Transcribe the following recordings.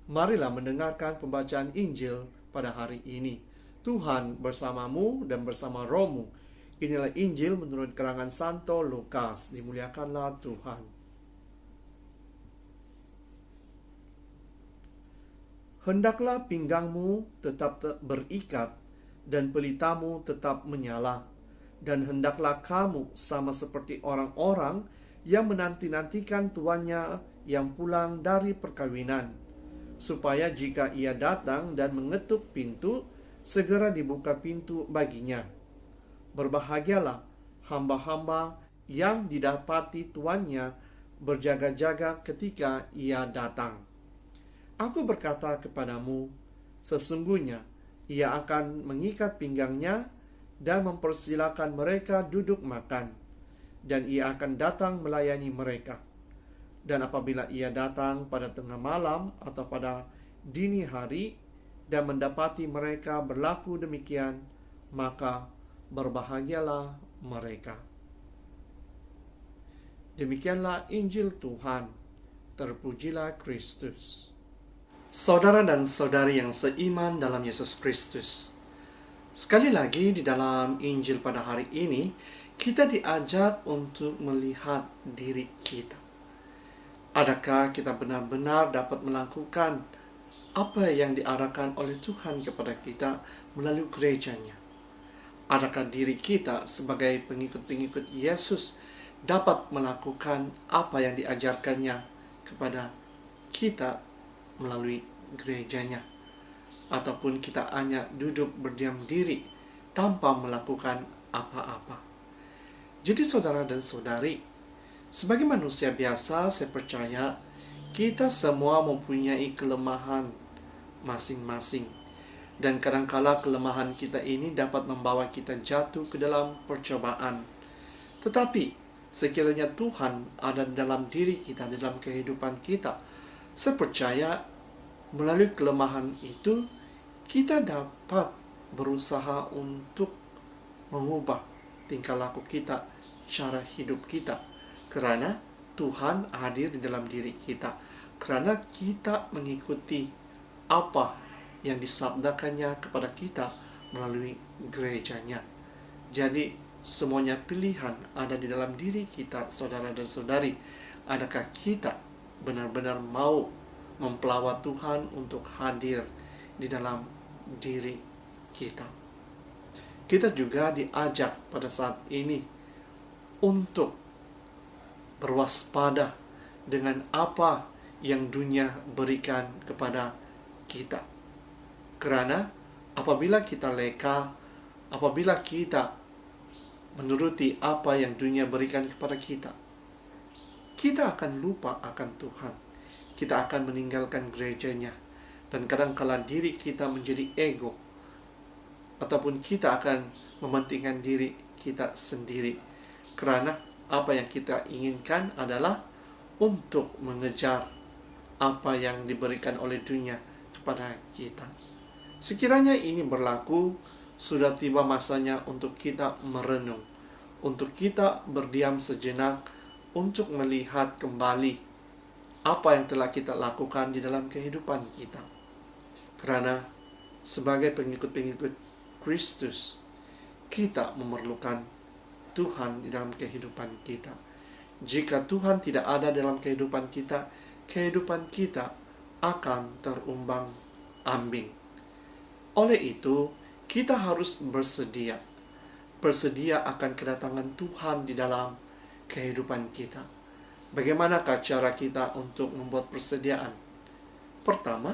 Marilah mendengarkan pembacaan Injil pada hari ini. Tuhan bersamamu dan bersama rohmu. Inilah Injil menurut karangan Santo Lukas. Dimuliakanlah Tuhan. Hendaklah pinggangmu tetap berikat dan pelitamu tetap menyala. Dan hendaklah kamu sama seperti orang-orang yang menanti-nantikan tuannya yang pulang dari perkawinan, supaya jika ia datang dan mengetuk pintu, segera dibuka pintu baginya. Berbahagialah hamba-hamba yang didapati tuannya berjaga-jaga ketika ia datang. Aku berkata kepadamu, sesungguhnya ia akan mengikat pinggangnya dan mempersilakan mereka duduk makan, dan ia akan datang melayani mereka. Dan apabila ia datang pada tengah malam atau pada dini hari dan mendapati mereka berlaku demikian, maka berbahagialah mereka. Demikianlah Injil Tuhan. Terpujilah Kristus. Saudara dan saudari yang seiman dalam Yesus Kristus, sekali lagi di dalam Injil pada hari ini, kita diajak untuk melihat diri kita. Adakah kita benar-benar dapat melakukan apa yang diarahkan oleh Tuhan kepada kita melalui gerejanya? Adakah diri kita sebagai pengikut-pengikut Yesus dapat melakukan apa yang diajarkannya kepada kita melalui gerejanya? Ataupun kita hanya duduk berdiam diri tanpa melakukan apa-apa? Jadi saudara dan saudari, sebagai manusia biasa, saya percaya kita semua mempunyai kelemahan masing-masing. Dan kadangkala kelemahan kita ini dapat membawa kita jatuh ke dalam percobaan. Tetapi sekiranya Tuhan ada dalam diri kita, dalam kehidupan kita, saya percaya melalui kelemahan itu kita dapat berusaha untuk mengubah tingkah laku kita, cara hidup kita. Karena Tuhan hadir di dalam diri kita, karena kita mengikuti apa yang disabdakannya kepada kita melalui gerejanya. Jadi semuanya pilihan ada di dalam diri kita, saudara dan saudari. Adakah kita benar-benar mau mempelawat Tuhan untuk hadir di dalam diri kita? Kita juga diajak pada saat ini untuk berwaspada dengan apa yang dunia berikan kepada kita. Karena apabila kita leka, apabila kita menuruti apa yang dunia berikan kepada kita, kita akan lupa akan Tuhan. Kita akan meninggalkan gerejanya. Dan kadangkala diri kita menjadi ego, ataupun kita akan mementingkan diri kita sendiri. Karena apa yang kita inginkan adalah untuk mengejar apa yang diberikan oleh dunia kepada kita. Sekiranya ini berlaku, sudah tiba masanya untuk kita merenung, untuk kita berdiam sejenak, untuk melihat kembali apa yang telah kita lakukan di dalam kehidupan kita. Karena sebagai pengikut-pengikut Kristus, kita memerlukan Tuhan di dalam kehidupan kita. Jika Tuhan tidak ada dalam kehidupan kita akan terumbang-ambing. Oleh itu, kita harus bersedia akan kedatangan Tuhan di dalam kehidupan kita. Bagaimanakah cara kita untuk membuat persediaan? Pertama,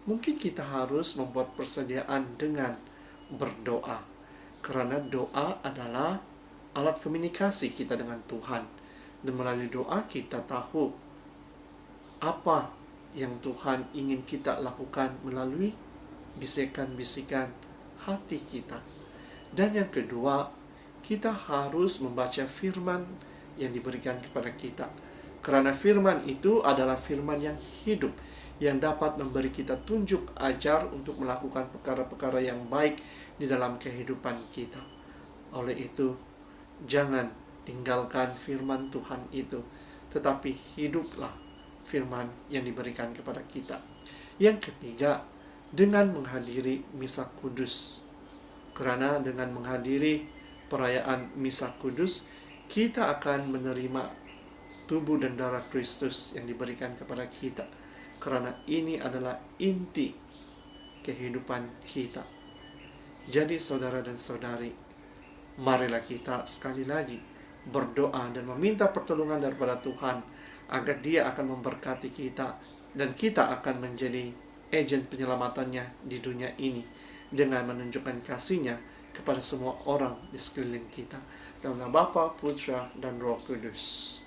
mungkin kita harus membuat persediaan dengan berdoa. Karena doa adalah alat komunikasi kita dengan Tuhan. Dan melalui doa kita tahu apa yang Tuhan ingin kita lakukan melalui bisikan-bisikan hati kita. Dan yang kedua, kita harus membaca firman yang diberikan kepada kita. Karena firman itu adalah firman yang hidup, yang dapat memberi kita tunjuk ajar untuk melakukan perkara-perkara yang baik di dalam kehidupan kita. Oleh itu, jangan tinggalkan firman Tuhan itu, tetapi hiduplah firman yang diberikan kepada kita. Yang ketiga, dengan menghadiri misa kudus. Karena dengan menghadiri perayaan misa kudus, kita akan menerima tubuh dan darah Kristus yang diberikan kepada kita. Karena ini adalah inti kehidupan kita. Jadi saudara dan saudari, marilah kita sekali lagi berdoa dan meminta pertolongan daripada Tuhan agar Dia akan memberkati kita dan kita akan menjadi agen penyelamatannya di dunia ini dengan menunjukkan kasih-Nya kepada semua orang di sekeliling kita. Dalam nama Bapa, Putra, dan Roh Kudus.